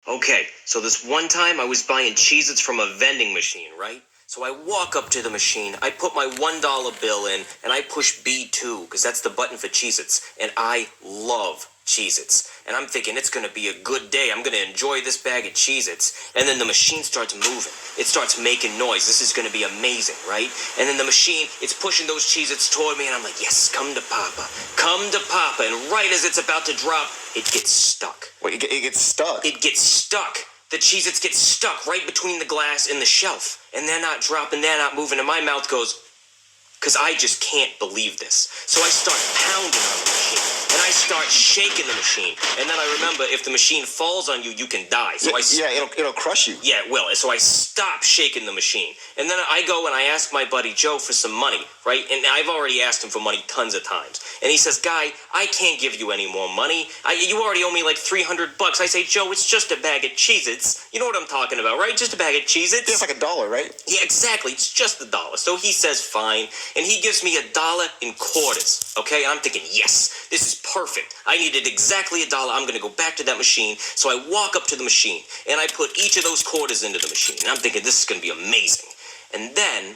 Okay, so this one time I was buying Cheez-Its from a vending machine, right? So I walk up to the machine, I put my $1 bill in, and I push B2, because that's the button for Cheez-Its. And I love Cheez-Its. And I'm thinking it's going to be a good day. I'm going to enjoy this bag of Cheez-Its. And then the machine starts moving. It starts making noise. This is going to be amazing, right? And then the machine, it's pushing those Cheez-Its toward me, and I'm like, yes, come to Papa. Come to Papa. And right as it's about to drop, it gets stuck. Wait, it gets stuck? It gets stuck. The Cheez-Its get stuck right between the glass and the shelf. And they're not dropping, they're not moving. And my mouth goes, because I just can't believe this. So I start pounding on the machine. And I start shaking the machine. And then I remember, if the machine falls on you, you can die. So it'll crush you. Yeah, it will. So I stop shaking the machine. And then I go and I ask my buddy Joe for some money, right? And I've already asked him for money tons of times. And he says, Guy, I can't give you any more money. You already owe me like $300. I say, Joe, it's just a bag of Cheez-Its. You know what I'm talking about, right? Just a bag of Cheez-Its. It's like $1, right? Yeah, exactly. It's just $1. So he says, fine. And he gives me $1 in quarters. Okay? I'm thinking, yes, this is perfect. I needed exactly $1. I'm going to go back to that machine. So I walk up to the machine and I put each of those quarters into the machine. And I'm thinking, this is going to be amazing. And then,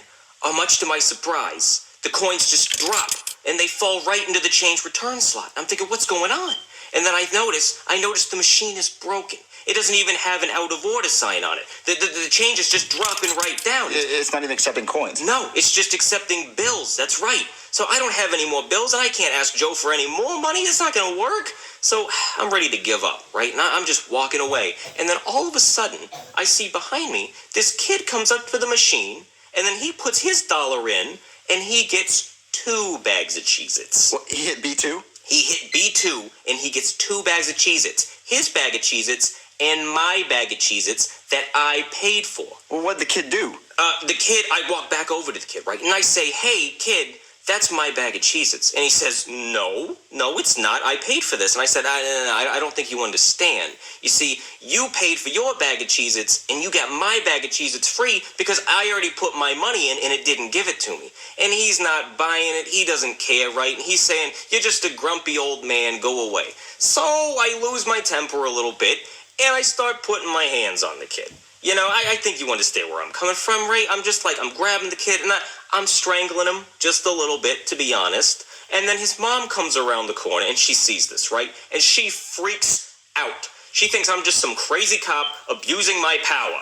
much to my surprise, the coins just drop and they fall right into the change return slot. I'm thinking, what's going on? And then I notice the machine is broken. It doesn't even have an out of order sign on it. The change is just dropping right down. It's not even accepting coins. No, it's just accepting bills. That's right. So I don't have any more bills, and I can't ask Joe for any more money. It's not going to work. So I'm ready to give up, right? Now I'm just walking away. And then all of a sudden, I see behind me, this kid comes up to the machine, and then he puts his dollar in, and he gets 2 bags of Cheez-Its. What, he hit B2? He hit B2, and he gets 2 bags of Cheez-Its. His bag of Cheez-Its and my bag of Cheez-Its that I paid for. Well, what'd the kid do? I walk back over to the kid, right? And I say, hey, kid, that's my bag of Cheez-Its. And he says, no, it's not. I paid for this. And I said, I don't think you understand. You see, you paid for your bag of Cheez-Its, and you got my bag of Cheez-Its free because I already put my money in, and it didn't give it to me. And he's not buying it. He doesn't care, right? And he's saying, you're just a grumpy old man. Go away. So I lose my temper a little bit, and I start putting my hands on the kid. You know, I think you understand where I'm coming from, Ray. I'm just like, I'm grabbing the kid, and I'm strangling him just a little bit, to be honest. And then his mom comes around the corner, and she sees this, right? And she freaks out. She thinks I'm just some crazy cop abusing my power.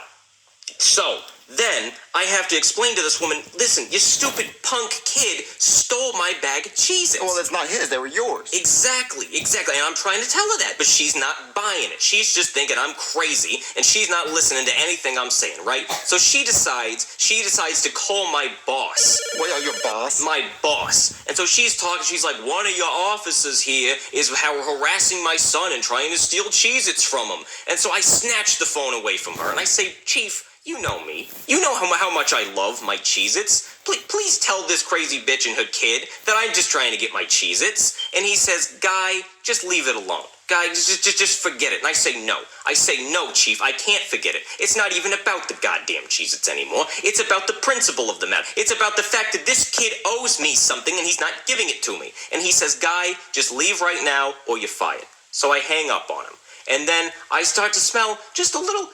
So then I have to explain to this woman, listen, you stupid punk kid stole my bag of Cheez-Its. Well, it's not his. They were yours. Exactly. And I'm trying to tell her that, but she's not buying it. She's just thinking I'm crazy, and she's not listening to anything I'm saying, right? So she decides to call my boss. Well, your boss? My boss. And so she's talking, she's like, one of your officers here is harassing my son and trying to steal Cheez-Its from him. And so I snatch the phone away from her, and I say, Chief, you know me. You know how much I love my Cheez-Its. Please tell this crazy bitch and her kid that I'm just trying to get my Cheez-Its. And he says, Guy, just leave it alone. Guy, just forget it. And I say, no. I say, no, Chief, I can't forget it. It's not even about the goddamn Cheez-Its anymore. It's about the principle of the matter. It's about the fact that this kid owes me something and he's not giving it to me. And he says, Guy, just leave right now or you're fired. So I hang up on him. And then I start to smell just a little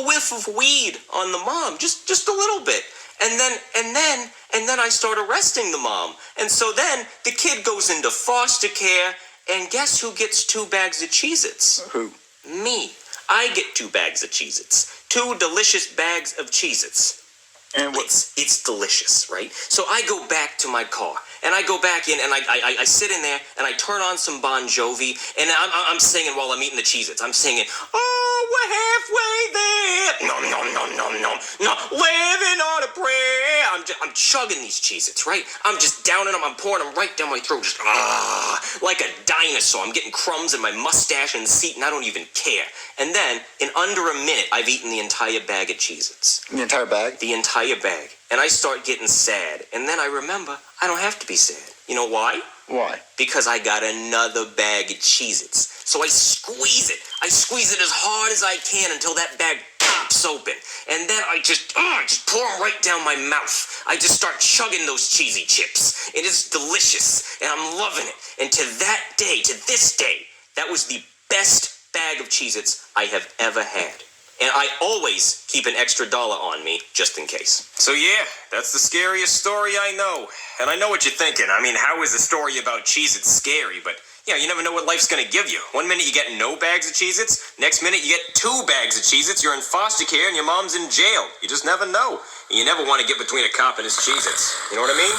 whiff of weed on the mom, just a little bit. And then I start arresting the mom. And so then the kid goes into foster care, and guess who gets 2 bags of Cheez-Its? Who? Me. I get 2 bags of Cheez-Its. 2 delicious bags of Cheez-Its. And what? It's delicious, right? So I go back to my car, and I go back in, and I sit in there, and I turn on some Bon Jovi, and I'm singing while I'm eating the Cheez-Its. I'm singing, oh, we're halfway there, no, living on a prayer. I'm chugging these Cheez-Its, right? I'm just downing them, I'm pouring them right down my throat, just, like a dinosaur. I'm getting crumbs in my mustache and seat, and I don't even care. And then, in under a minute, I've eaten the entire bag of Cheez-Its. The entire bag? The entire bag. And I start getting sad. And then I remember, I don't have to be sad. You know why? Why? Because I got another bag of Cheez-Its. So I squeeze it. I squeeze it as hard as I can until that bag pops open. And then I just pour them right down my mouth. I just start chugging those cheesy chips. It is delicious. And I'm loving it. And to this day, that was the best bag of Cheez-Its I have ever had. And I always keep an extra $1 on me, just in case. So yeah, that's the scariest story I know. And I know what you're thinking. I mean, how is a story about Cheez-Its scary? But, you know, you never know what life's gonna give you. One minute you get no bags of Cheez-Its, next minute you get 2 bags of Cheez-Its, you're in foster care, and your mom's in jail. You just never know. And you never want to get between a cop and his Cheez-Its. You know what I mean?